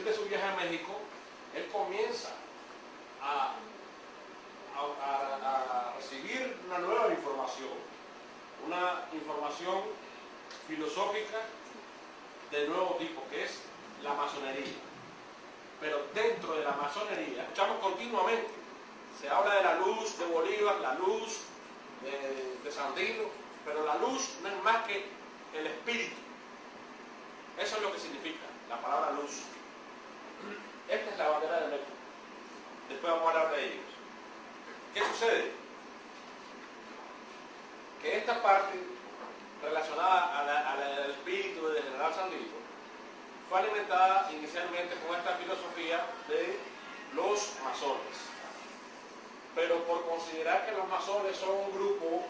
de su viaje a México, él comienza a recibir una nueva información, una información filosófica de nuevo tipo, que es la masonería. Pero dentro de la masonería, escuchamos continuamente, se habla de la luz de Bolívar, la luz de Sandino, pero la luz no es más que el espíritu. Eso es lo que significa la palabra luz. Esta es la bandera del México. Después vamos a hablar de ellos. ¿Qué sucede? Que esta parte relacionada al espíritu del general Sandino fue alimentada inicialmente con esta filosofía de los masones. Pero por considerar que los masones son un grupo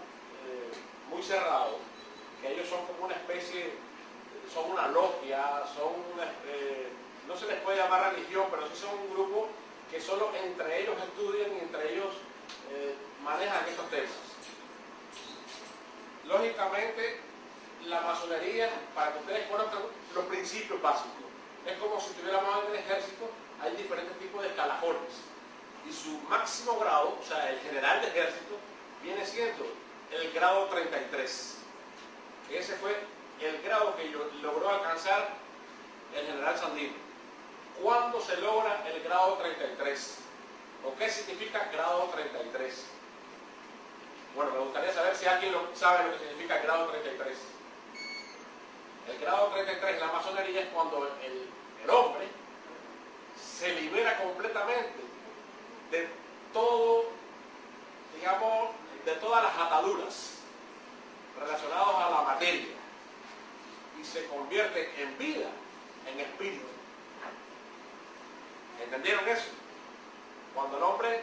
muy cerrado, que ellos son como una especie, son una logia, son no se les puede llamar religión, pero sí son un grupo que solo entre ellos estudian y entre ellos manejan estos temas. Lógicamente, la masonería, para que ustedes conozcan los principios básicos, es como si estuviéramos en el ejército, hay diferentes tipos de escalafones. Y su máximo grado, o sea, el general de ejército, viene siendo el grado 33. Ese fue el grado que logró alcanzar el general Sandino. ¿Cuándo se logra el grado 33? ¿O qué significa grado 33? Bueno, me gustaría saber si alguien sabe lo que significa el grado 33. El grado 33 en la masonería es cuando el hombre se libera completamente de todo, digamos, de todas las ataduras relacionadas a la materia y se convierte en vida, en espíritu. ¿Entendieron eso? Cuando el hombre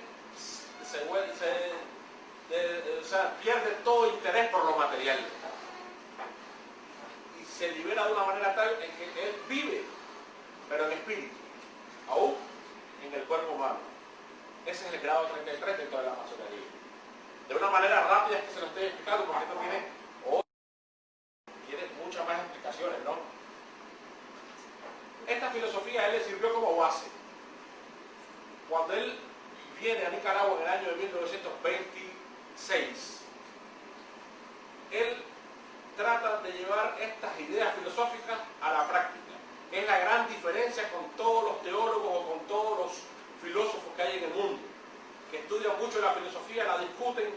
pierde todo interés por lo material y se libera de una manera tal en que él vive, pero en espíritu, aún en el cuerpo humano. Ese es el grado 33 dentro de la masonería. De una manera rápida es que se lo estoy explicando, porque esto tiene muchas más explicaciones, ¿no? Esta filosofía a él le sirvió como base. Cuando él viene a Nicaragua en el año de 1926, él trata de llevar estas ideas filosóficas a la práctica. Es la gran diferencia con todos los teólogos o con todos los filósofos que hay en el mundo, que estudian mucho la filosofía, la discuten,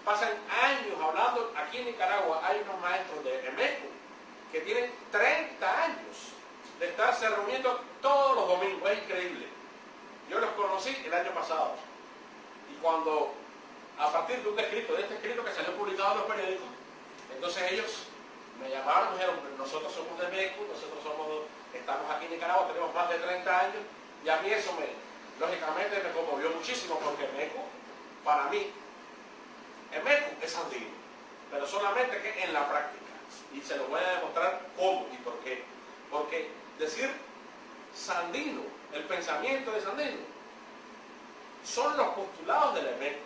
pasan años hablando. Aquí en Nicaragua hay unos maestros de EMECO que tienen 30 años de estarse reuniendo todos los domingos. Es increíble. Yo los conocí el año pasado, y cuando, a partir de este escrito que salió publicado en los periódicos, entonces ellos me llamaron y me dijeron: nosotros somos de EMECO, estamos aquí en Nicaragua, tenemos más de 30 años, y a mí eso lógicamente me conmovió muchísimo, porque EMECO, para mí, EMECO es Sandino, pero solamente que en la práctica, y se lo voy a demostrar cómo y por qué. Porque decir Sandino, el pensamiento de Sandino, son los postulados del EMECO.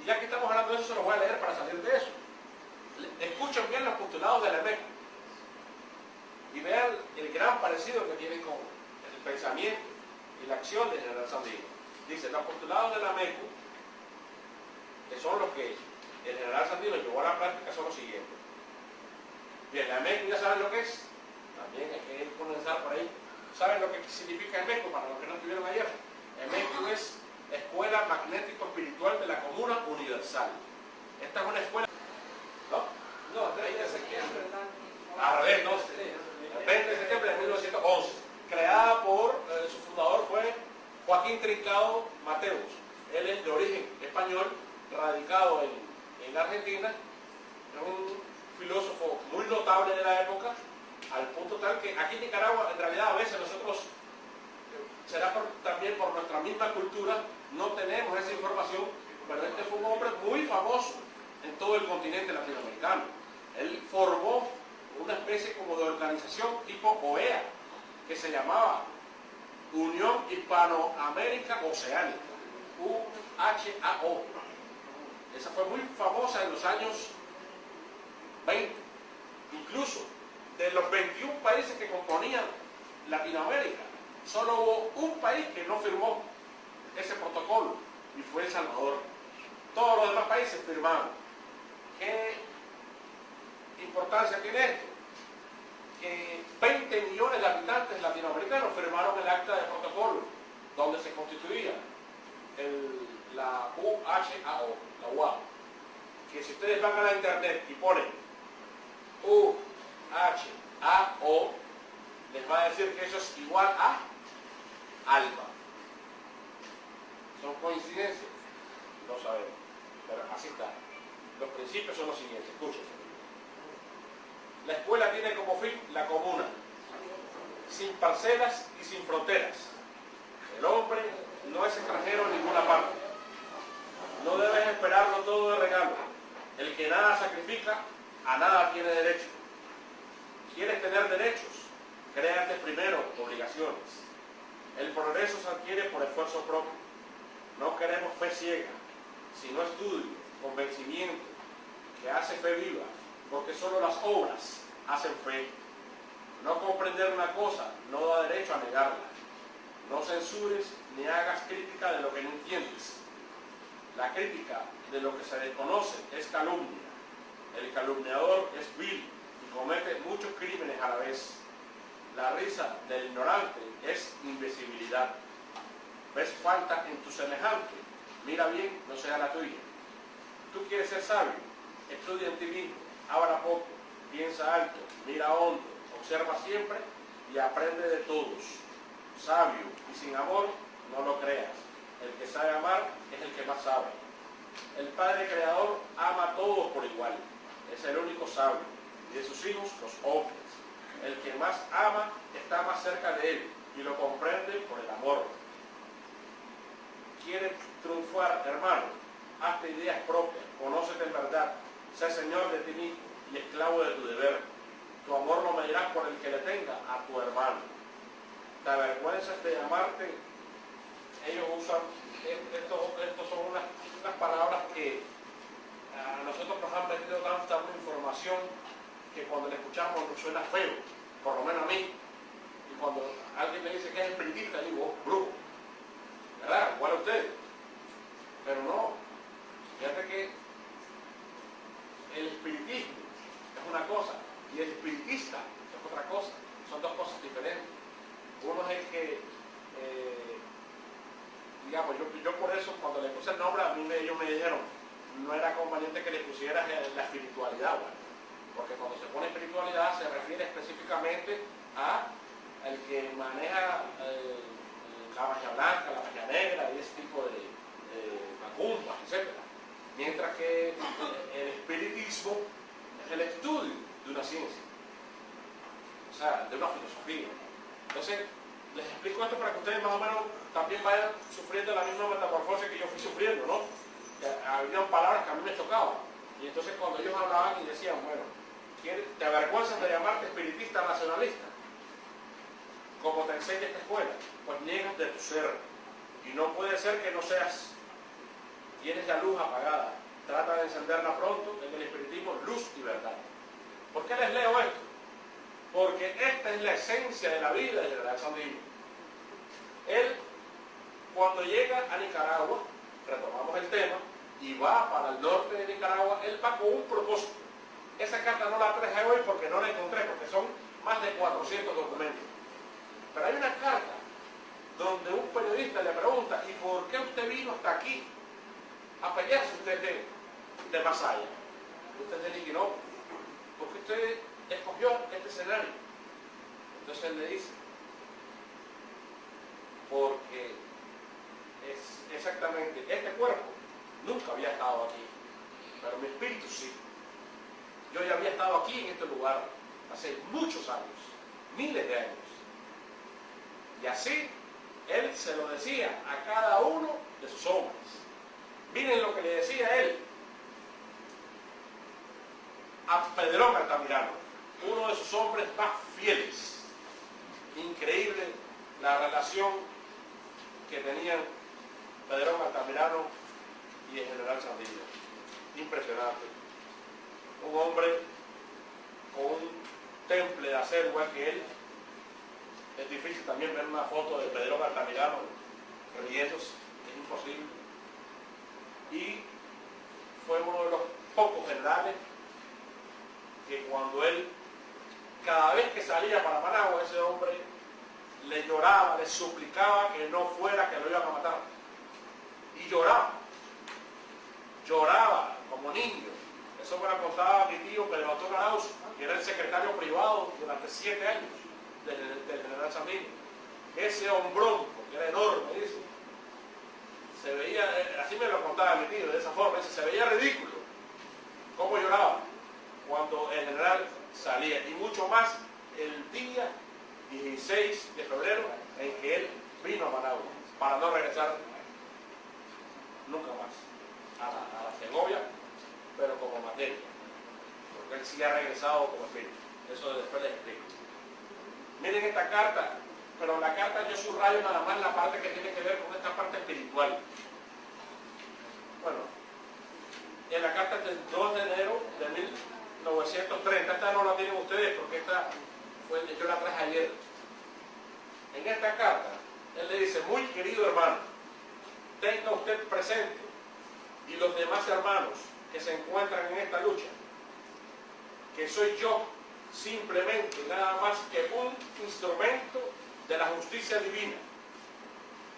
Y ya que estamos hablando de eso, se los voy a leer para salir de eso. Escuchen bien los postulados del EMECO y vean el gran parecido que tienen con el pensamiento y la acción del general Sandino. Dice: los postulados del EMECO, que son los que el general Sandino llevó a la práctica, son los siguientes. Bien, la EMECO ya saben lo que es. También hay que comenzar por ahí. ¿Saben lo que significa EMECO para los que no estuvieron ayer? EMECO es Escuela Magnético Espiritual de la Comuna Universal. Esta es una escuela... No, 30 de septiembre. Al revés, no. El 20 de septiembre de 1911. Creada por... su fundador fue Joaquín Trincado Mateus. Él es de origen español, radicado en Argentina. Es un filósofo muy notable de la época, al punto tal que aquí en Nicaragua, en realidad, a veces nosotros, será también por nuestra misma cultura, no tenemos esa información, pero este fue un hombre muy famoso en todo el continente latinoamericano. Él formó una especie como de organización tipo OEA, que se llamaba Unión Hispanoamérica Oceánica, UHAO. Esa fue muy famosa en los años 20. Incluso de los 21 países que componían Latinoamérica, Solo hubo un país que no firmó ese protocolo y fue El Salvador. Todos los demás países firmaron. ¿Qué importancia tiene esto? Que 20 millones de habitantes latinoamericanos firmaron el acta de protocolo donde se constituía la UHAO, la UAO. Que si ustedes van a la internet y ponen UHAO, les va a decir que eso es igual a ALBA. ¿Son coincidencias? No sabemos, pero así está. Los principios son los siguientes, escúchense. La escuela tiene como fin la comuna, sin parcelas y sin fronteras. El hombre no es extranjero en ninguna parte. No debes esperarlo todo de regalo. El que nada sacrifica, a nada tiene derecho. ¿Quieres tener derechos? Créate primero obligaciones. El progreso se adquiere por esfuerzo propio. No queremos fe ciega, sino estudio, convencimiento, que hace fe viva, porque solo las obras hacen fe. No comprender una cosa no da derecho a negarla. No censures ni hagas crítica de lo que no entiendes. La crítica de lo que se desconoce es calumnia. El calumniador es vil y comete muchos crímenes a la vez. La risa del ignorante es invisibilidad. ¿Ves falta en tu semejante? Mira bien, no sea la tuya. ¿Tú quieres ser sabio? Estudia en ti mismo, habla poco, piensa alto, mira hondo, observa siempre y aprende de todos. Sabio y sin amor, no lo creas. El que sabe amar es el que más sabe. El Padre Creador ama a todos por igual. Es el único sabio. Y de sus hijos, los hombres. El que más ama está más cerca de él y lo comprende por el amor. ¿Quieres triunfar, hermano? Hazte ideas propias, conócete en verdad, sé señor de ti mismo y esclavo de tu deber. Tu amor lo medirás por el que le tenga a tu hermano. ¿Te avergüenzas de amarte? Ellos usan, estos son unas palabras que a nosotros nos han metido tanta información que cuando le escuchamos nos suena feo, por lo menos a mí. Y cuando alguien me dice que es espiritista, digo, oh, brujo. ¿Verdad? Igual a ustedes. Pero no. Fíjate que el espiritismo es una cosa y el espiritista es otra cosa. Son dos cosas diferentes. Uno es el que, digamos, yo por eso cuando le puse el nombre, a mí ellos me dijeron, no era conveniente que le pusieras la espiritualidad, bueno, porque cuando se pone espiritualidad se refiere específicamente a el que maneja la magia blanca, la magia negra y ese tipo de macumbas, etc. Mientras que el espiritismo es el estudio de una ciencia, o sea, de una filosofía. Entonces, les explico esto para que ustedes más o menos también vayan sufriendo la misma metamorfosis que yo fui sufriendo, ¿no? Que habían palabras que a mí me chocaban. Y entonces cuando ellos hablaban y decían, bueno, ¿te avergüenzas de llamarte espiritista nacionalista? Como te enseña esta escuela, pues niegas de tu ser. Y no puede ser que no seas. Tienes la luz apagada. Trata de encenderla pronto. En el espiritismo, luz y verdad. ¿Por qué les leo esto? Porque esta es la esencia de la vida del general Sandino. Él, cuando llega a Nicaragua, retomamos el tema, y va para el norte de Nicaragua, él va con un propósito. Esa carta no la traje hoy porque no la encontré, porque son más de 400 documentos. Pero hay una carta donde un periodista le pregunta, ¿y por qué usted vino hasta aquí a pelearse usted de Masaya? Usted le dice, no, porque usted escogió este escenario. Entonces él le dice, porque es exactamente este cuerpo nunca había estado aquí, pero mi espíritu sí. Yo ya había estado aquí en este lugar hace muchos años, miles de años. Y así él se lo decía a cada uno de sus hombres. Miren lo que le decía él a Pedrón Altamirano, uno de sus hombres más fieles. Increíble la relación que tenían Pedrón Altamirano y el general Sandino. Impresionante. Un hombre con un temple de acero igual que él, Es difícil también ver una foto de Pedro Altamirano riéndose, es imposible. Y fue uno de los pocos generales que cuando él, cada vez que salía para Managua, ese hombre le lloraba, le suplicaba que no fuera, que lo iban a matar. Y lloraba como niño. Eso me lo contaba mi tío Pedro Antonio Arauz, que era el secretario privado durante 7 años del general Sandino. Ese hombrón, porque era enorme, dice, se veía, así me lo contaba mi tío, de esa forma, dice, se veía ridículo cómo lloraba cuando el general salía, y mucho más el día 16 de febrero en que él vino a Managua, para no regresar nunca más a la Segovia, pero como materia, porque él sí ha regresado como espíritu. Eso después les explico. Miren esta carta, pero la carta yo subrayo nada más la parte que tiene que ver con esta parte espiritual. Bueno, en la carta del 2 de enero de 1930, esta no la tienen ustedes porque esta yo la traje ayer. En esta carta, él le dice: muy querido hermano, tenga usted presente, y los demás hermanos que se encuentran en esta lucha, que soy yo simplemente nada más que un instrumento de la justicia divina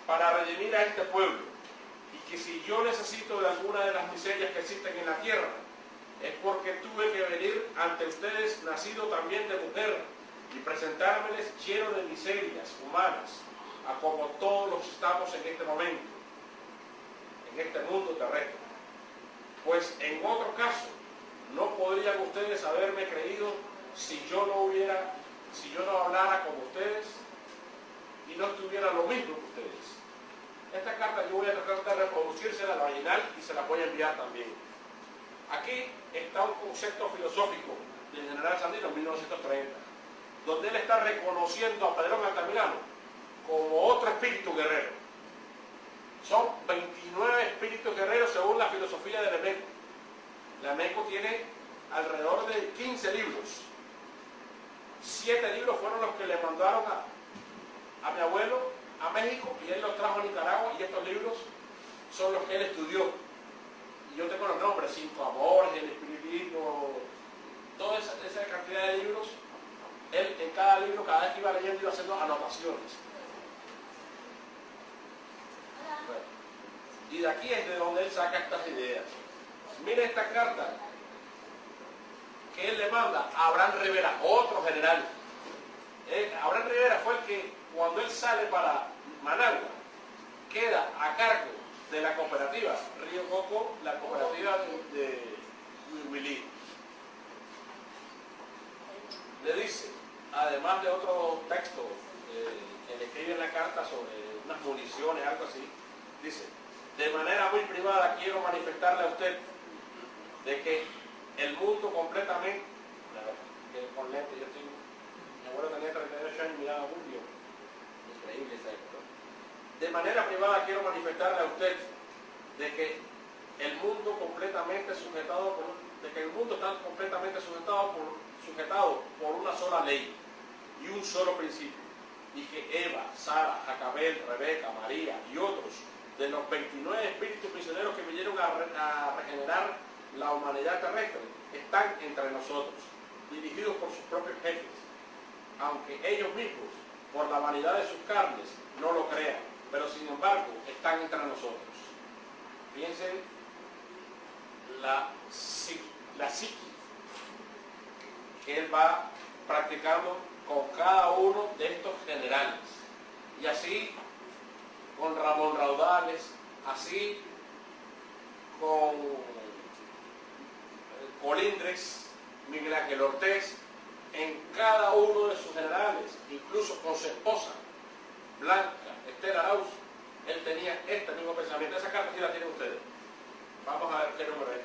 para redimir a este pueblo, y que si yo necesito de alguna de las miserias que existen en la tierra, es porque tuve que venir ante ustedes nacido también de mujer y presentármeles lleno de miserias humanas, a como todos los estamos en este momento, en este mundo terrestre. Pues en otro caso, no podrían ustedes haberme creído si yo no hablara como ustedes y no estuviera lo mismo que ustedes. Esta carta yo voy a tratar de reproducírsela al original y se la voy a enviar también. Aquí está un concepto filosófico del general Sandino en 1930, donde él está reconociendo a Pedro Altamirano como otro espíritu guerrero. Son 29 espíritus guerreros según la filosofía de Lemeco. Lemeco tiene alrededor de 15 libros. 7 libros fueron los que le mandaron a mi abuelo a México, y él los trajo a Nicaragua, y estos libros son los que él estudió. Y yo tengo los nombres: 5 Amores, El Espiritismo, toda esa cantidad de libros. Él en cada libro, cada vez que iba leyendo, iba haciendo anotaciones. Bueno, y de aquí es de donde él saca estas ideas. Mire esta carta que él le manda a Abraham Rivera, otro general. Abraham Rivera fue el que, cuando él sale para Managua, queda a cargo de la cooperativa Río Coco, la cooperativa de Huilí. Le dice, además de otro texto que le escribe en la carta sobre unas municiones, algo así, dice: de manera muy privada quiero manifestarle a usted de que el mundo completamente, con lente, mi abuelo tenía 38 años y miraba muy bien, increíble esa época. De manera privada quiero manifestarle a usted de que el mundo completamente sujetado está completamente sujetado por una sola ley y un solo principio, y que Eva, Sara, Jacabel, Rebeca, María y otros de los 29 espíritus misioneros que vinieron a regenerar la humanidad terrestre están entre nosotros, dirigidos por sus propios jefes, aunque ellos mismos, por la vanidad de sus carnes, no lo crean, pero sin embargo están entre nosotros. Fíjense la psique que él va practicando con cada uno de estos generales, y así con Ramón Raudales, así con Colindres, Miguel Ángel Ortiz, en cada uno de sus generales, incluso con su esposa Blanca Esther Arauz, él tenía este mismo pensamiento. Esa carta sí la tienen ustedes. Vamos a ver qué número es.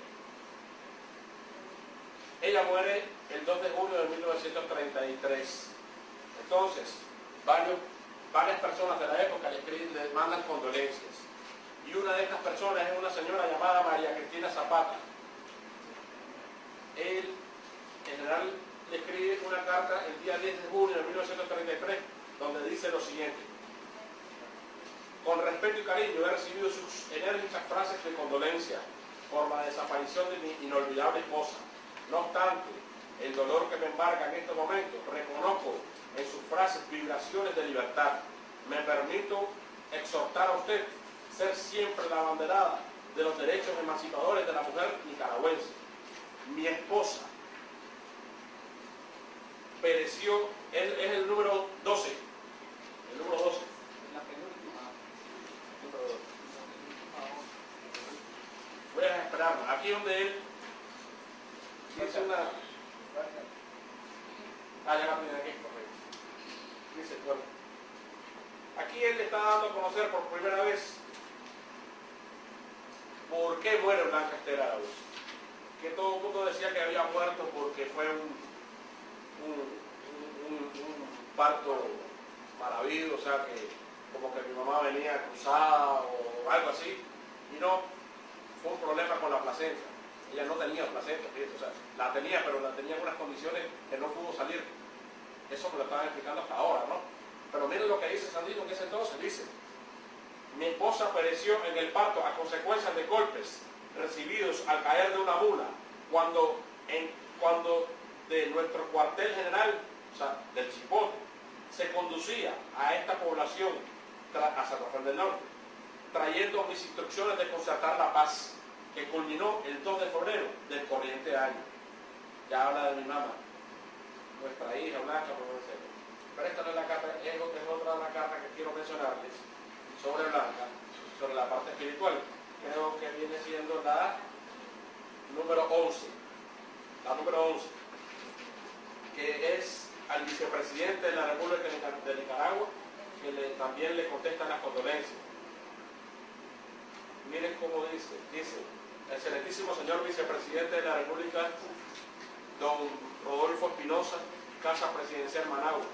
Ella muere el 2 de junio de 1933. Entonces, varias personas de la época le mandan condolencias. Y una de estas personas es una señora llamada María Cristina Zapata. El general le escribe una carta el día 10 de junio de 1933, donde dice lo siguiente: con respeto y cariño he recibido sus enérgicas frases de condolencia por la desaparición de mi inolvidable esposa. No obstante el dolor que me embarga en estos momentos, reconozco en sus frases vibraciones de libertad. Me permito exhortar a usted ser siempre la abanderada de los derechos emancipadores de la mujer nicaragüense. Mi esposa pereció, es el número 12, el número 12. Voy a esperarlo. Aquí donde él dice una... ya la tiene aquí, correcto. Dice, bueno, aquí él le está dando a conocer por primera vez por qué muere Blanca Esther Araúz. Que todo el mundo decía que había muerto porque fue un parto mal habido, o sea que como que mi mamá venía cruzada o algo así, y no, fue un problema con la placenta. Ella no tenía placenta, fíjate, o sea, la tenía, pero la tenía en unas condiciones que no pudo salir. Eso me lo estaban explicando hasta ahora, ¿no? Pero miren lo que dice Sandino en ese entonces, dice: mi esposa pereció en el parto a consecuencia de golpes recibidos al caer de una mula cuando de nuestro cuartel general, o sea, del Chipote, se conducía a esta población a San Rafael del Norte, trayendo mis instrucciones de concertar la paz, que culminó el 2 de febrero del corriente año. Ya habla de mi mamá, nuestra hija Blanca, por ejemplo. Pero esta no es la carta, es otra de las cartas que quiero mencionarles sobre Blanca, sobre la parte espiritual. Creo que viene siendo la número 11, la número 11, que es al vicepresidente de la República de Nicaragua, que también le contestan las condolencias. Miren cómo dice: excelentísimo señor vicepresidente de la República, don Rodolfo Espinosa, Casa Presidencial Managua.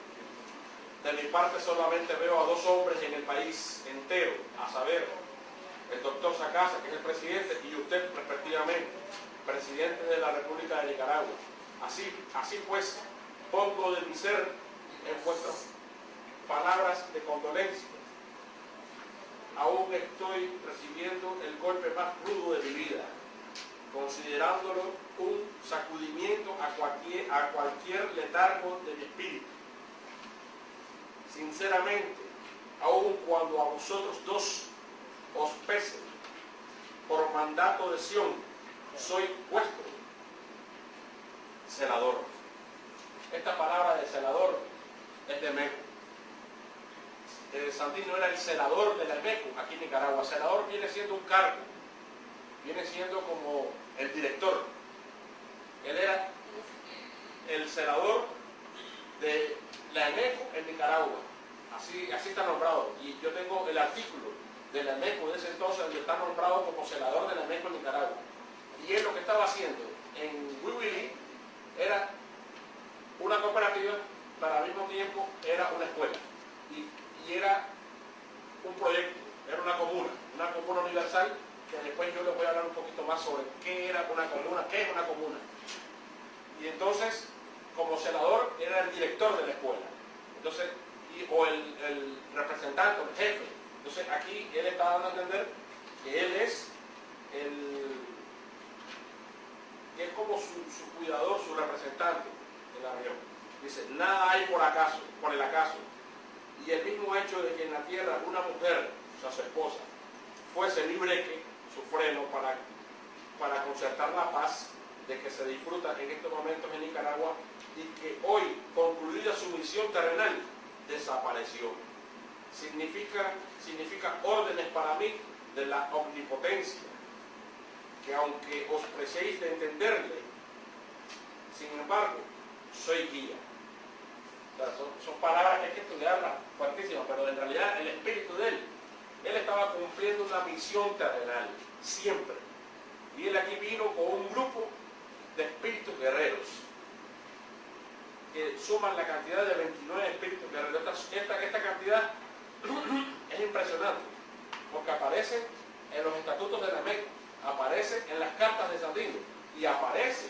De mi parte solamente veo a dos hombres en el país entero, a saber, el doctor Sacasa, que es el presidente, y usted respectivamente, presidente de la República de Nicaragua. Así pues, pongo de mi ser en vuestras palabras de condolencia. Aún estoy recibiendo el golpe más rudo de mi vida, considerándolo un sacudimiento a cualquier letargo de mi espíritu. Sinceramente, aun cuando a vosotros dos os pese, por mandato de Sion, soy vuestro celador. Esta palabra de celador es de Meco. Sandino era el celador de la Meco aquí en Nicaragua. Celador viene siendo un cargo, viene siendo como el director. Él era el celador de la EMECO en Nicaragua. Así está nombrado. Y yo tengo el artículo de la EMECO de ese entonces, donde está nombrado como celador de la EMECO en Nicaragua. Y él lo que estaba haciendo en Huihuilí era una cooperativa, pero al mismo tiempo era una escuela. Y era un proyecto, era una comuna universal, que después yo les voy a hablar un poquito más sobre qué era una comuna, qué es una comuna. Y entonces, como celador, era el director de la escuela. Entonces, o el representante, el jefe. Entonces, aquí él está dando a entender que él es como su cuidador, su representante en la región. Dice: nada hay por el acaso. Y el mismo hecho de que en la tierra una mujer, o sea, su esposa, fuese libre su freno para concertar la paz de que se disfruta en estos momentos en Nicaragua, y que hoy, concluida su misión terrenal, desapareció. Significa órdenes para mí de la omnipotencia, que aunque os preciéis de entenderle, sin embargo, soy guía. O sea, son palabras que hay que estudiarlas fuertísimas, pero en realidad el espíritu de él estaba cumpliendo una misión terrenal, siempre. Y él aquí vino con un grupo de espíritus guerreros, que suman la cantidad de 29 espíritus guerreros. Esta cantidad es impresionante, porque aparece en los estatutos de la MEC, aparece en las cartas de Sandino, y aparece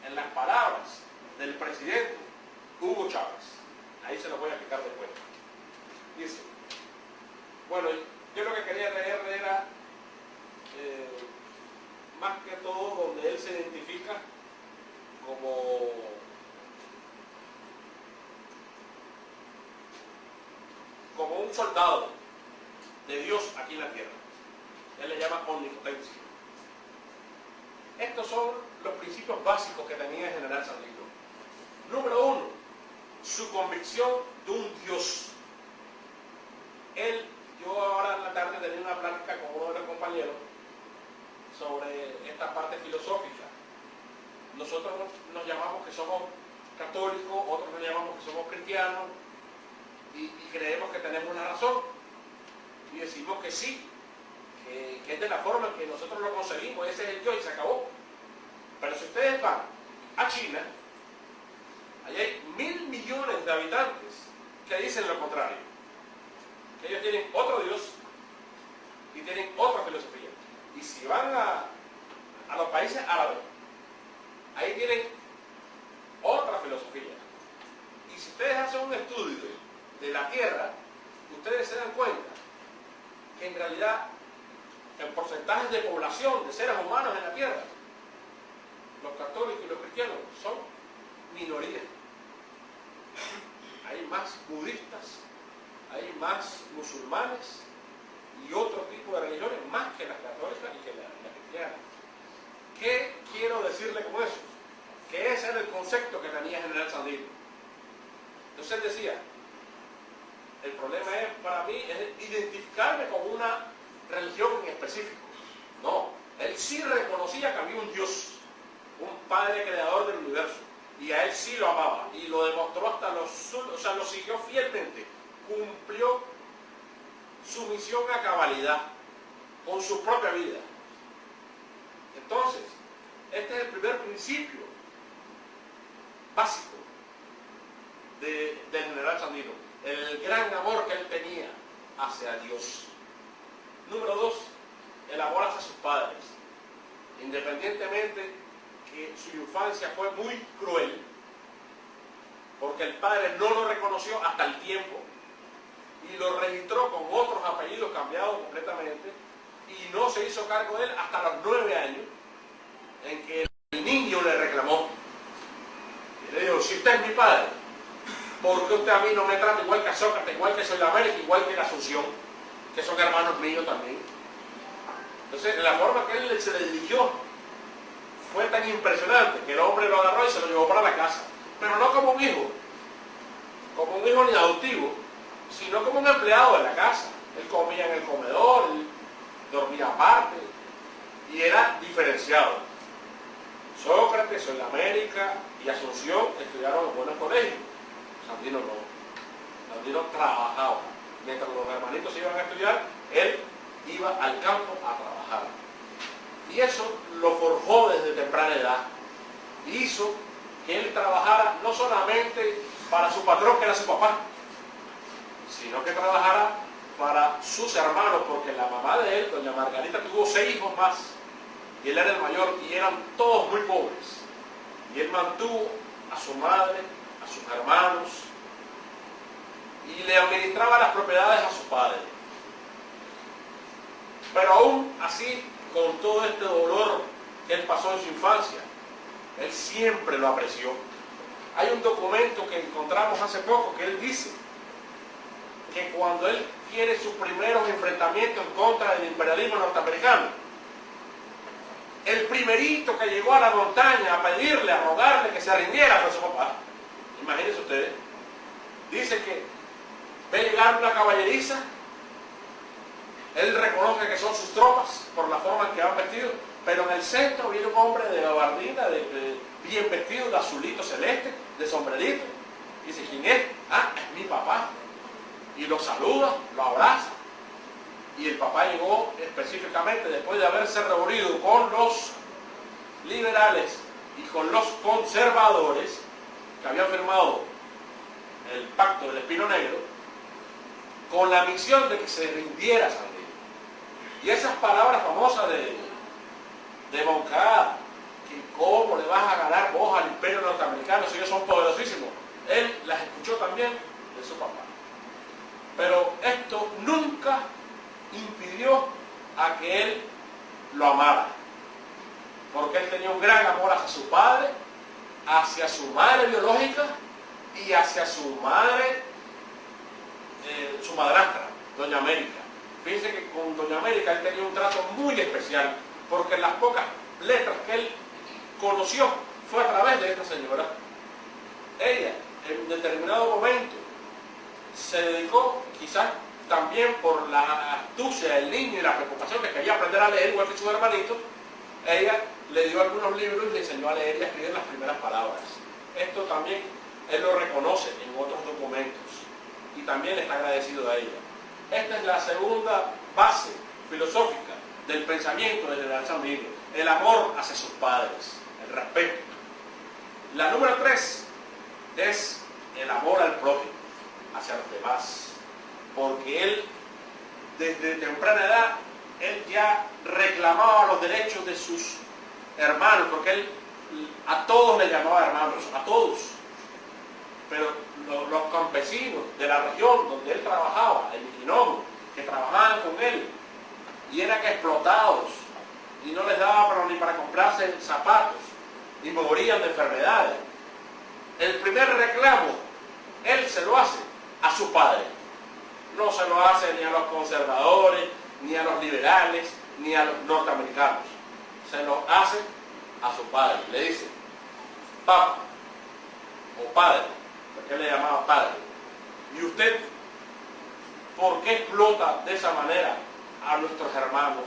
en las palabras del presidente Hugo Chávez. Ahí se los voy a explicar después. Dice, bueno, yo lo que quería leer era más que todo donde él se identifica como un soldado de Dios aquí en la tierra. Él le llama omnipotencia. Estos son los principios básicos que tenía el general Sandino. Número uno, su convicción de un Dios. Yo ahora en la tarde tenía una plática con uno de los compañeros sobre esta parte filosófica. Nosotros nos llamamos que somos católicos, otros nos llamamos que somos cristianos y creemos que tenemos la razón y decimos que sí, que es de la forma en que nosotros lo conseguimos, ese es el Dios y se acabó. Pero si ustedes van a China, allí hay 1.000 millones de habitantes que dicen lo contrario, que ellos tienen otro Dios y tienen otra filosofía. Y si van a los países árabes, ahí tienen otra filosofía. Y si ustedes hacen un estudio de la tierra, ustedes se dan cuenta que en realidad el porcentaje de población de seres humanos en la tierra, los católicos y los cristianos son minorías. Hay más budistas, hay más musulmanes y otro tipo de religiones más que las católicas y que las cristianas. ¿Qué quiero decirle con eso? Que ese era el concepto que tenía el general Sandino. Entonces él decía, el problema es para mí es identificarme con una religión en específico. No, él sí reconocía que había un Dios, un Padre creador del universo, y a él sí lo amaba y lo demostró hasta lo siguió fielmente, cumplió su misión a cabalidad con su propia vida. Entonces, este es el primer principio básico del general Sandino, el gran amor que él tenía hacia Dios. Número dos, el amor hacia sus padres. Independientemente que su infancia fue muy cruel, porque el padre no lo reconoció hasta el tiempo y lo registró con otros apellidos cambiados completamente y no se hizo cargo de él hasta los 9 años, en que el niño le reclamó y le dijo, si usted es mi padre, ¿por qué usted a mí no me trata igual que a Sócrates, igual que Soy la América, igual que la Asunción, que son hermanos míos también? Entonces la forma que él se le dirigió fue tan impresionante que el hombre lo agarró y se lo llevó para la casa, pero no como un hijo ni adoptivo, sino como un empleado de la casa. Él comía en el comedor, él dormía aparte y era diferenciado. Sócrates, Soy la América y Asunción estudiaron en buenos colegios. Sandino no. Sandino trabajaba. Mientras los hermanitos iban a estudiar, él iba al campo a trabajar. Y eso lo forjó desde temprana edad. Hizo que él trabajara no solamente para su patrón, que era su papá, sino que trabajara para sus hermanos, porque la mamá de él, doña Margarita, tuvo 6 hijos más. Y él era el mayor y eran todos muy pobres. Y él mantuvo a su madre, a sus hermanos, y le administraba las propiedades a su padre. Pero aún así, con todo este dolor que él pasó en su infancia, él siempre lo apreció. Hay un documento que encontramos hace poco que él dice que cuando él tiene sus primeros enfrentamientos en contra del imperialismo norteamericano, el primerito que llegó a la montaña a pedirle, a rogarle que se rindiera fue su papá. Imagínense ustedes. Dice que ve llegar una caballeriza, él reconoce que son sus tropas por la forma en que van vestidos, pero en el centro viene un hombre de gabardina, bien vestido, de azulito celeste, de sombrerito. Dice, ¿quién es? Ah, es mi papá. Y lo saluda, lo abraza. Y el papá llegó específicamente después de haberse reunido con los liberales y con los conservadores que habían firmado el pacto del Espino Negro, con la misión de que se rindiera Sandino. Y esas palabras famosas de Moncada, que cómo le vas a ganar vos al imperio norteamericano si ellos son poderosísimos, él las escuchó también de su papá. Pero esto nunca impidió a que él lo amara, porque él tenía un gran amor hacia su padre, hacia su madre biológica y hacia su madre, su madrastra, Doña América. Fíjense que con Doña América él tenía un trato muy especial, porque las pocas letras que él conoció fue a través de esta señora. Ella, en determinado momento, se dedicó, quizás también por la astucia del niño y la preocupación que quería aprender a leer igual que sus hermanitos, ella le dio algunos libros y le enseñó a leer y a escribir las primeras palabras. Esto también él lo reconoce en otros documentos y también está agradecido a ella. Esta es la segunda base filosófica del pensamiento del general Sandino: el amor hacia sus padres, el respeto. La número 3 es el amor al prójimo, hacia los demás, porque él desde temprana edad él ya reclamaba los derechos de sus hermanos, porque él a todos le llamaba hermanos, a todos. Pero los campesinos de la región donde él trabajaba, en Iquinomo, que trabajaban con él y eran explotados y no les daba ni para comprarse zapatos y morían de enfermedades, el primer reclamo él se lo hace a su padre. No se lo hace ni a los conservadores, ni a los liberales, ni a los norteamericanos. Se lo hace a su padre. Le dice: papá o padre, porque él le llamaba padre. ¿Y usted por qué explota de esa manera a nuestros hermanos?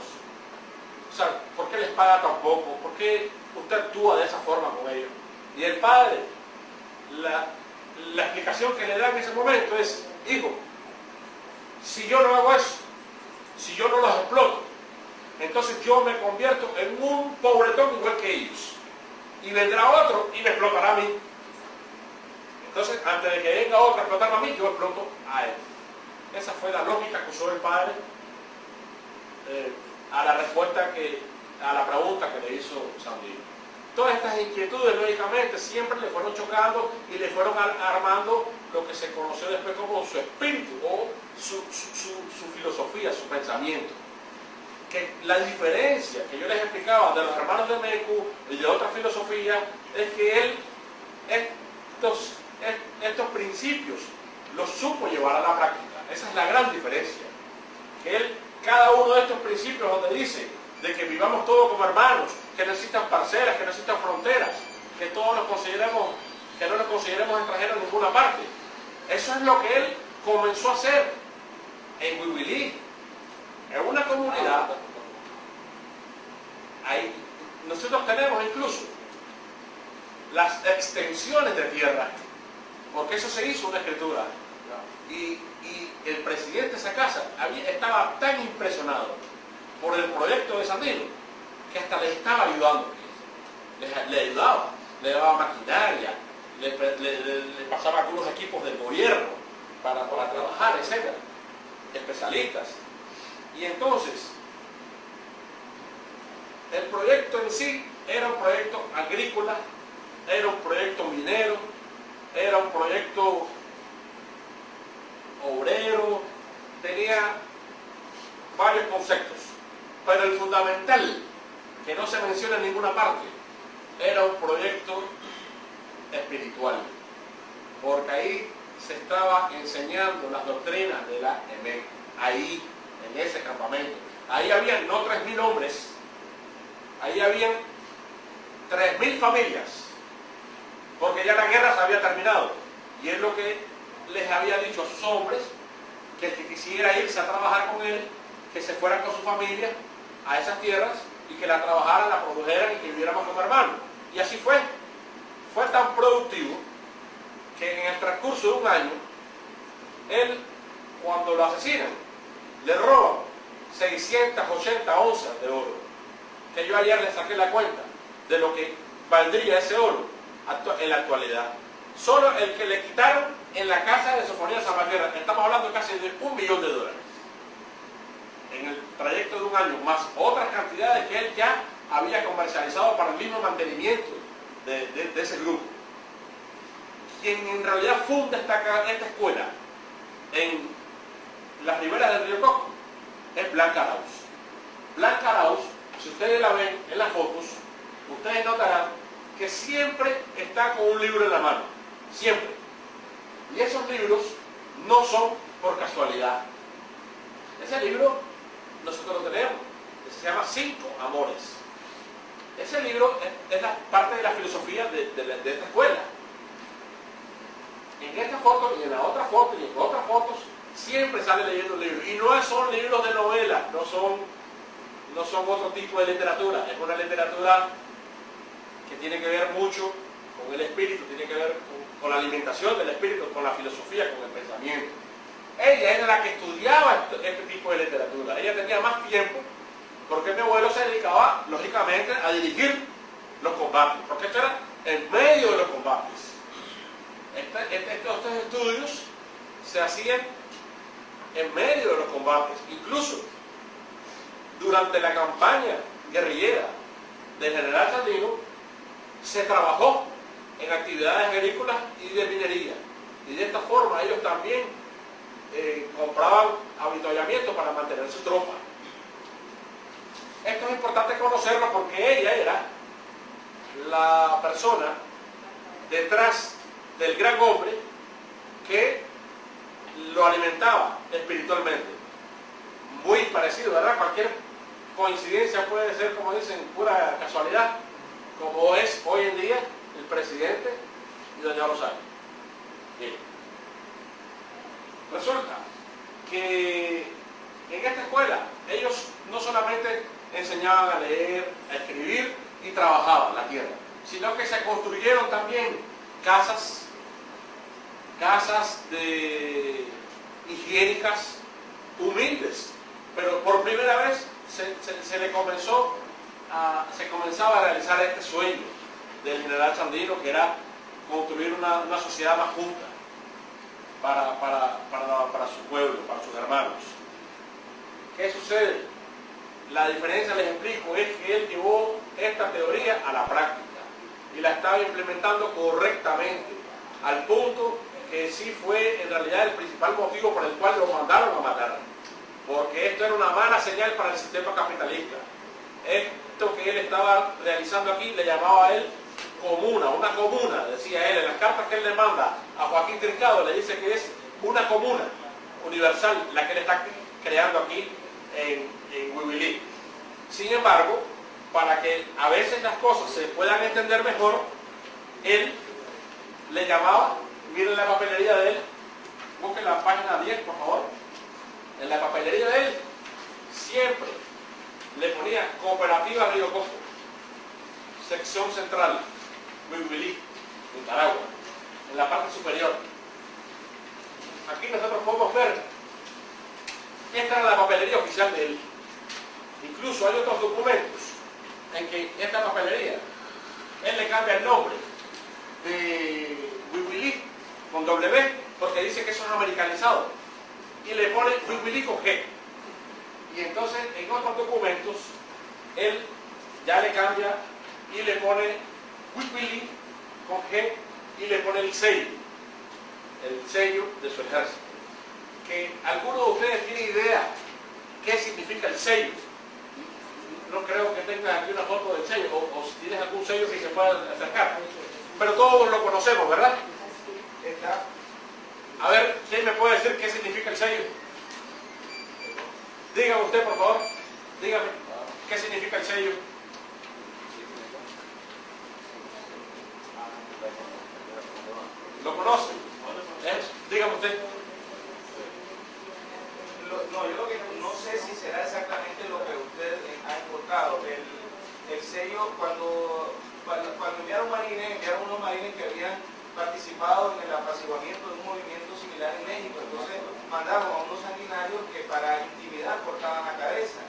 O sea, ¿por qué les paga tan poco? ¿Por qué usted actúa de esa forma con ellos? Y el padre, la explicación que le da en ese momento es: hijo, si yo no hago eso, si yo no los exploto, entonces yo me convierto en un pobretón igual que ellos. Y vendrá otro y me explotará a mí. Entonces, antes de que venga otro a explotarme a mí, yo exploto a él. Esa fue la lógica que usó el padre a la pregunta que le hizo Sandino. Todas estas inquietudes, lógicamente, siempre le fueron chocando y le fueron armando lo que se conoció después como su espíritu o su filosofía, su pensamiento. Que la diferencia que yo les explicaba de los hermanos de Meku y de otra filosofía es que él estos principios los supo llevar a la práctica. Esa es la gran diferencia. Que él, cada uno de estos principios donde dice de que vivamos todos como hermanos, que no existan parcelas, que no existan fronteras, que todos nos consideremos, que no nos consideremos extranjeros en ninguna parte. Eso es lo que él comenzó a hacer en Huibilí, en una comunidad. Ahí nosotros tenemos incluso las extensiones de tierra, porque eso se hizo una escritura. Y el presidente de esa casa estaba tan impresionado por el proyecto de Sandino que hasta les estaba ayudando. Le ayudaba, le daba maquinaria, le pasaba algunos equipos del gobierno para trabajar, etc. Especialistas. Y entonces, el proyecto en sí era un proyecto agrícola, era un proyecto minero, era un proyecto obrero, tenía varios conceptos, pero el fundamental, que no se menciona en ninguna parte, era un proyecto espiritual, porque ahí se estaba enseñando las doctrinas de la EMEC, ahí, en ese campamento. Ahí habían no 3.000 hombres, ahí habían 3.000 familias, porque ya la guerra se había terminado, y es lo que les había dicho a sus hombres, que el que quisiera irse a trabajar con él, que se fueran con su familia a esas tierras y que la trabajaran, la produjeran y que viviéramos como hermanos. Y así fue. Fue tan productivo que en el transcurso de un año, él, cuando lo asesinan, le roban 680 onzas de oro, que yo ayer les saqué la cuenta de lo que valdría ese oro en la actualidad. Solo el que le quitaron en la casa de Sofonía Zapatera, estamos hablando casi de $1 millón. En el trayecto de un año, más otras cantidades que él ya había comercializado para el mismo mantenimiento de ese grupo. Quien en realidad funda esta escuela en las riberas del río Coco, es Blanca Arauz. Blanca Arauz, si ustedes la ven en las fotos, ustedes notarán que siempre está con un libro en la mano, siempre. Y esos libros no son por casualidad. Ese libro nosotros lo tenemos, se llama Cinco Amores. Ese libro es la parte de la filosofía de esta escuela. En esta foto y en la otra foto y en otras fotos siempre sale leyendo un libro. Y no son libros de novela, no son otro tipo de literatura. Es una literatura que tiene que ver mucho con el espíritu, tiene que ver con la alimentación del espíritu, con la filosofía, con el pensamiento. Ella era la que estudiaba este tipo de literatura. Ella tenía más tiempo porque mi abuelo se dedicaba, lógicamente, a dirigir los combates, porque esto era en medio de los combates. Estos estudios se hacían en medio de los combates, incluso durante la campaña guerrillera del general Sandino se trabajó en actividades agrícolas y de minería, y de esta forma ellos también compraban avituallamiento para mantener su tropa. Esto es importante conocerlo porque ella era la persona detrás del gran hombre que lo alimentaba espiritualmente. Muy parecido, ¿verdad? Cualquier coincidencia puede ser, como dicen, pura casualidad, como es hoy en día el presidente y doña Rosario. Bien. Resulta que en esta escuela ellos no solamente enseñaban a leer, a escribir y trabajaban la tierra, sino que se construyeron también casas higiénicas, humildes, pero por primera vez se comenzaba a realizar este sueño del general Sandino, que era construir una sociedad más justa para su pueblo, para sus hermanos. ¿Qué sucede? La diferencia, les explico, es que él llevó esta teoría a la práctica y la estaba implementando correctamente, al punto que sí fue en realidad el principal motivo por el cual lo mandaron a matar, porque esto era una mala señal para el sistema capitalista. Esto que él estaba realizando aquí le llamaba a él comuna, una comuna, decía él en las cartas que él le manda a Joaquín Trincado, le dice que es una comuna universal la que él está creando aquí en Huihuilí. Sin embargo, para que a veces las cosas se puedan entender mejor, él le llamaba, miren la papelería de él, busquen la página 10 por favor, en la papelería de él siempre le ponía Cooperativa Río Coco, sección central, Huihuilí, Nicaragua, en la parte superior. Aquí nosotros podemos ver, esta era la papelería oficial de él. Incluso hay otros documentos en que esta papelería, él le cambia el nombre de Huihuilí con W, porque dice que eso es americanizado, y le pone Huihuilí con G. Y entonces en otros documentos él ya le cambia y le pone Huihuilí con G y le pone el sello de su ejército. Que algunos de ustedes tienen idea qué significa el sello. No creo que tengas aquí una foto del sello, o si tienes algún sello que se pueda acercar. Pero todos lo conocemos, ¿verdad? A ver, ¿quién me puede decir qué significa el sello? Dígame usted, por favor. Dígame, ¿qué significa el sello? ¿Lo conoce? Dígame usted. No, yo lo que no sé si será exactamente lo que usted ha encontrado. El sello, cuando enviaron unos marines que habían participado en el apaciguamiento de un movimiento similar en México. Entonces mandaron a unos sanguinarios que para intimidar cortaban la cabeza.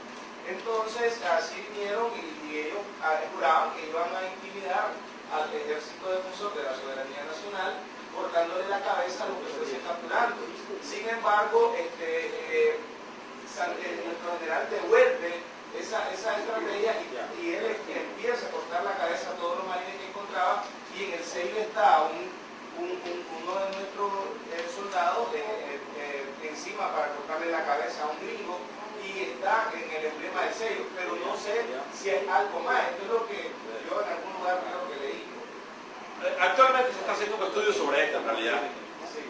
Entonces así vinieron y ellos juraban que iban a intimidar al ejército defensor de la soberanía nacional, cortándole la cabeza a lo que fuese capturando. Sin embargo, nuestro general devuelve esa estrategia y él empieza a cortar la cabeza a todos los marines que encontraba, y en el sello está uno de nuestros soldados cortarle la cabeza a un gringo y está en el emblema del sello, pero no sé si es algo más. Esto es lo que yo en algún lugar creo que leí. Actualmente se está haciendo un estudio sobre esto en realidad,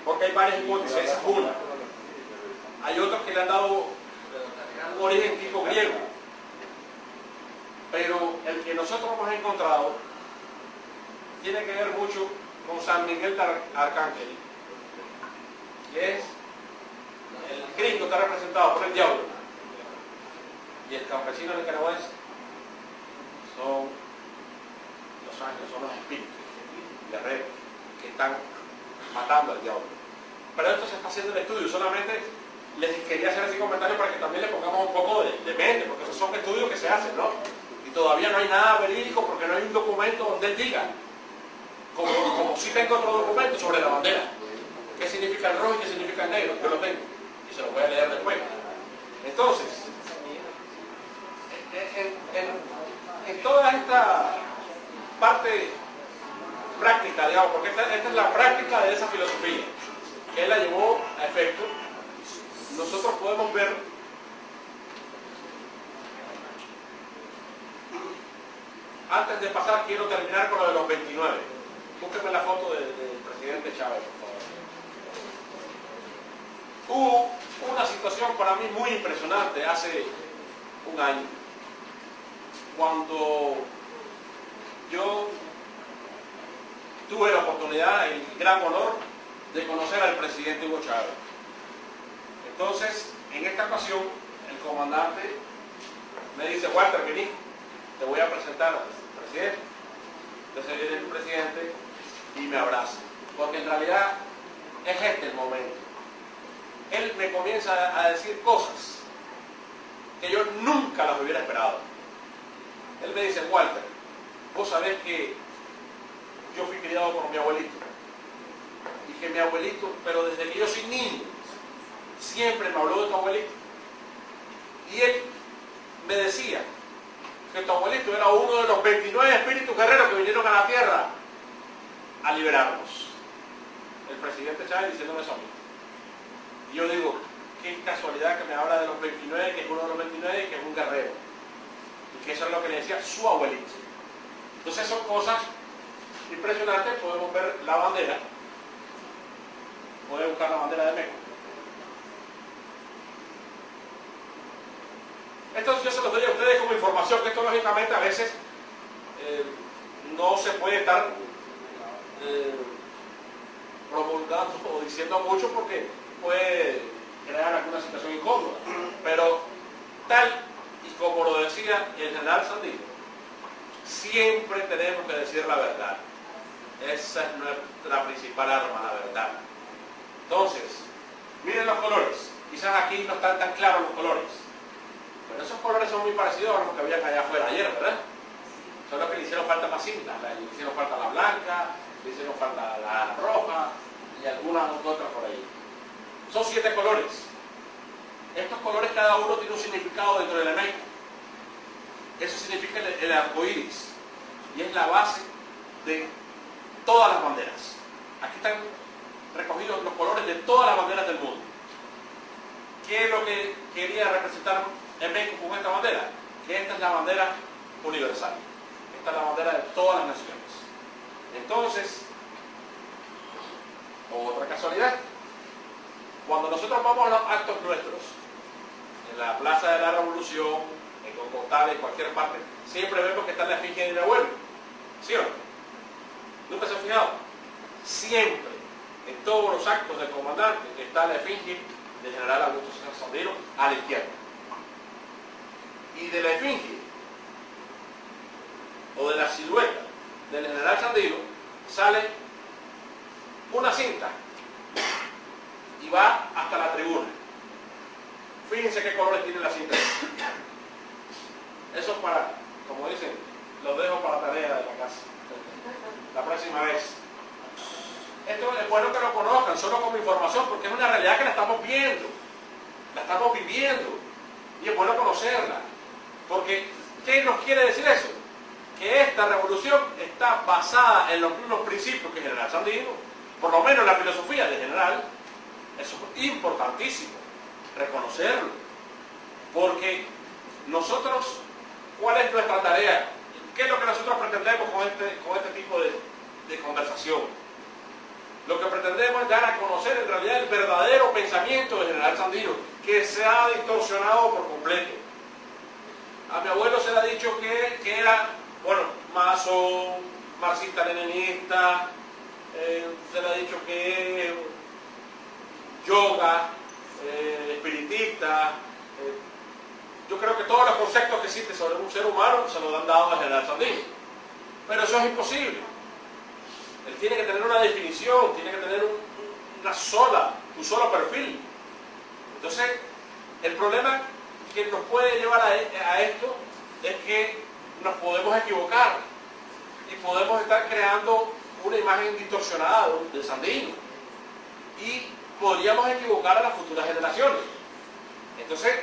porque hay varias hipótesis, esa es una. Hay otros que le han dado un origen tipo griego, pero el que nosotros hemos encontrado tiene que ver mucho con San Miguel de Arcángel, que es el gringo, está representado por el diablo, y el campesino nicaragüense son los ángeles, son los espíritus guerreros que están matando al diablo. Pero esto se está haciendo el estudio, solamente les quería hacer ese comentario para que también le pongamos un poco de mente, porque esos son estudios que se hacen, ¿no? Y todavía no hay nada verídico porque no hay un documento donde él diga, como si tengo otro documento sobre la bandera, qué significa el rojo y qué significa el negro, yo lo tengo, y se lo voy a leer después. Entonces, en toda esta parte práctica, digamos, porque esta es la práctica de esa filosofía, que él la llevó a efecto, nosotros podemos ver antes de pasar, quiero terminar con lo de los 29. Búsquenme la foto del presidente Chávez, por favor. Hubo una situación para mí muy impresionante hace un año, cuando yo tuve la oportunidad, el gran honor de conocer al presidente Hugo Chávez. Entonces, en esta ocasión, el comandante me dice, Walter, vení, te voy a presentar al presidente. Entonces viene el presidente y me abraza, porque en realidad es este el momento. Él me comienza a decir cosas que yo nunca las hubiera esperado. Él me dice, Walter, vos sabés que yo fui criado por mi abuelito, y que mi abuelito, pero desde que yo soy niño, siempre me habló de tu abuelito, y él me decía que tu abuelito era uno de los 29 espíritus guerreros que vinieron a la tierra a liberarnos. El presidente Chávez diciéndome eso a mí. Y yo digo, qué casualidad que me habla de los 29, que es uno de los 29 y que es un guerrero, y que eso es lo que le decía su abuelito. Entonces son cosas impresionantes. Podemos ver la bandera, pueden buscar la bandera de México. Esto yo se los doy a ustedes como información, que esto lógicamente a veces no se puede estar promulgando o diciendo mucho porque puede crear alguna situación incómoda. Pero tal y como lo decía el general Sandino, siempre tenemos que decir la verdad. Esa es nuestra principal arma, la verdad. Entonces, miren los colores. Quizás aquí no están tan claros los colores, pero esos colores son muy parecidos a los que habían allá afuera ayer, ¿verdad? Solo que le hicieron falta más cintas, le hicieron falta la blanca, le hicieron falta la roja y algunas otras por ahí. Son 7 colores. Estos colores cada uno tiene un significado dentro del EMEC. Eso significa el arco iris y es la base de todas las banderas. Aquí están recogidos los colores de todas las banderas del mundo. ¿Qué es lo que quería representar en México con esta bandera? Que esta es la bandera universal. Esta es la bandera de todas las naciones. Entonces, otra casualidad, cuando nosotros vamos a los actos nuestros, en la Plaza de la Revolución, en Cocotá, en cualquier parte, siempre vemos que está la efigie de mi abuelo. ¿Sí o no? ¿Nunca se han fijado? Siempre, en todos los actos del comandante, está la efigie del general Augusto César Sandino a la izquierda. Y de la efigie, o de la silueta del general Sandino, sale una cinta y va hasta la tribuna. Fíjense qué colores tiene la cinta. Eso es para, como dicen, lo dejo para la tarea de la casa la próxima vez. Esto es bueno que lo conozcan, solo como información, porque es una realidad que la estamos viendo, la estamos viviendo, y es bueno conocerla. Porque, ¿qué nos quiere decir eso? Que esta revolución está basada en los mismos principios que el general Sandino, por lo menos la filosofía del general. Eso es importantísimo. reconocerlo. Porque nosotros, ¿cuál es nuestra tarea? ¿Qué es lo que nosotros pretendemos con este tipo de conversación? Lo que pretendemos es dar a conocer en realidad el verdadero pensamiento del general Sandino, que se ha distorsionado por completo. A mi abuelo se le ha dicho que era, bueno, masón, marxista-leninista, se le ha dicho que yoga, espiritista. Yo creo que todos los conceptos que existen sobre un ser humano se los han dado al general Sandino. Pero eso es imposible. Él tiene que tener una definición, tiene que tener un solo perfil. Entonces, el problema que nos puede llevar a esto es que nos podemos equivocar y podemos estar creando una imagen distorsionada de Sandino y podríamos equivocar a las futuras generaciones. Entonces,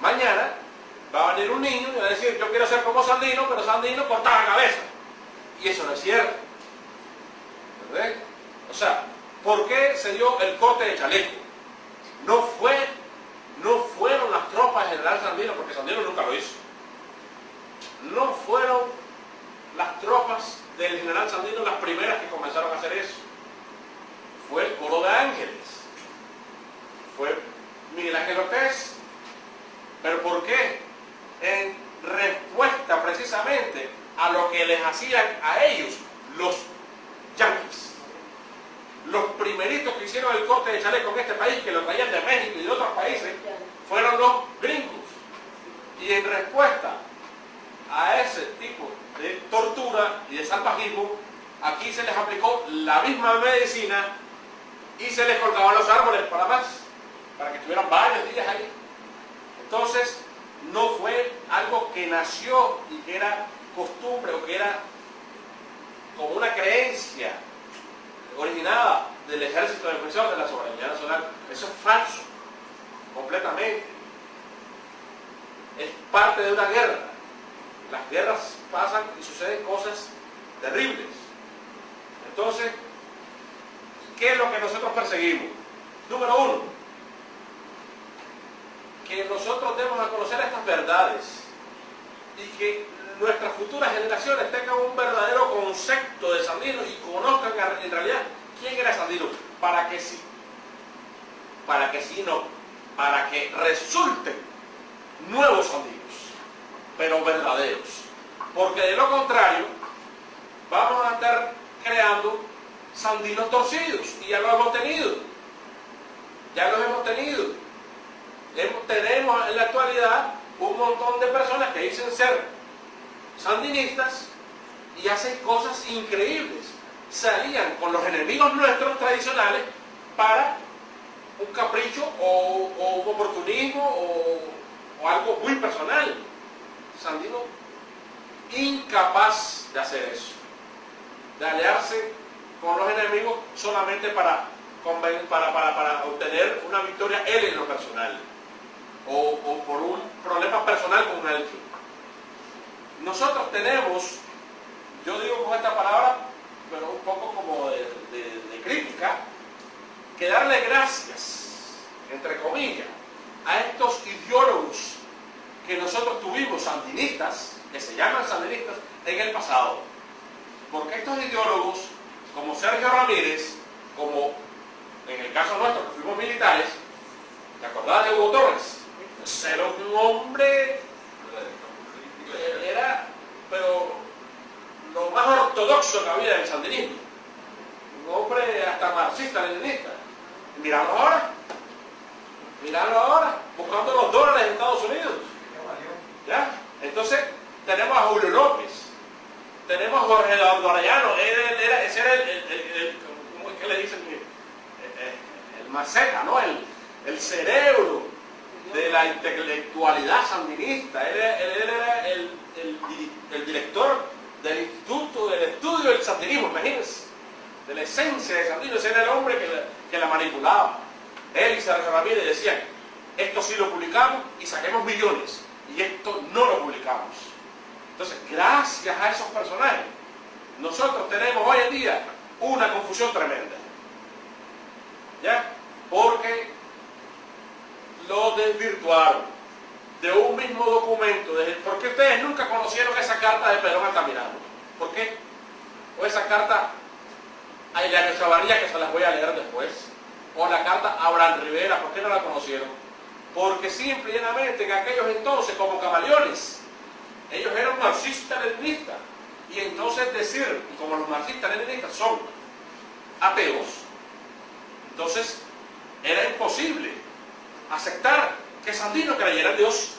mañana va a venir un niño y va a decir, yo quiero ser como Sandino, pero Sandino cortaba la cabeza. Y eso no es cierto. ¿Verdad? O sea, ¿por qué se dio el corte de chaleco? No fueron las tropas del general Sandino, porque Sandino nunca lo hizo. No fueron las tropas del general Sandino las primeras que comenzaron a hacer eso. Fue el Coro de Ángeles. Fue Miguel Ángel Ortiz. ¿Pero por qué? En respuesta precisamente a lo que les hacían a ellos los yanquis. Los primeritos que hicieron el corte de chaleco en este país, que lo traían de México y de otros países, fueron los gringos. Y en respuesta a ese tipo de tortura y de salvajismo, aquí se les aplicó la misma medicina y se les colgaban los árboles para que estuvieran varios días ahí. Entonces, no fue algo que nació y que era costumbre o que era como una creencia originada del Ejército Defensor de la Soberanía Nacional. Eso es falso, completamente. Es parte de una guerra. Las guerras pasan y suceden cosas terribles. Entonces, ¿qué es lo que nosotros perseguimos? Número uno, que nosotros demos a conocer estas verdades y que nuestras futuras generaciones tengan un verdadero concepto de Sandino y conozcan en realidad quién era Sandino, para que resulten nuevos Sandinos, pero verdaderos. Porque de lo contrario, vamos a estar creando Sandinos torcidos, y ya lo hemos tenido. Tenemos en la actualidad un montón de personas que dicen ser sandinistas y hacen cosas increíbles. Salían con los enemigos nuestros tradicionales para un capricho o un oportunismo o algo muy personal. Sandino incapaz de hacer eso, de aliarse con los enemigos solamente para obtener una victoria él en lo personal o por un problema personal con él. Nosotros tenemos, yo digo con esta palabra, pero un poco como de crítica, que darle gracias, entre comillas, a estos ideólogos que nosotros tuvimos, sandinistas, que se llaman sandinistas, en el pasado. Porque estos ideólogos, como Sergio Ramírez, como en el caso nuestro, que fuimos militares, ¿te acordás de Hugo Torres? Era un hombre, pero lo más ortodoxo que había en el sandinismo. Un hombre hasta marxista-leninista. Míralo ahora, buscando los dólares en Estados Unidos. ¿Ya? Entonces, tenemos a Julio López, tenemos a Jorge Eduardo Arellano, ese era ¿cómo es que le dicen? El maceta, ¿no? El cerebro de la intelectualidad sandinista. Él era el director del Instituto del Estudio del Sandinismo, imagínense, de la esencia de Sandino. Ese era el hombre que la manipulaba. Él y Sergio Ramírez decían, esto sí lo publicamos y saquemos millones, y esto no lo publicamos. Entonces, gracias a esos personajes, nosotros tenemos hoy en día una confusión tremenda. ¿Ya? Porque los desvirtuaron de un mismo documento. ¿Por qué ustedes nunca conocieron esa carta de Perón Altamirano? ¿Por qué? O esa carta a Hilario Chavarría, que se las voy a leer después, o la carta a Abraham Rivera, ¿por qué no la conocieron? Porque simple y llanamente en aquellos entonces, como camaleones, ellos eran marxistas-leninistas, y entonces decir, como los marxistas-leninistas son ateos, entonces era imposible aceptar que Sandino creyera en Dios.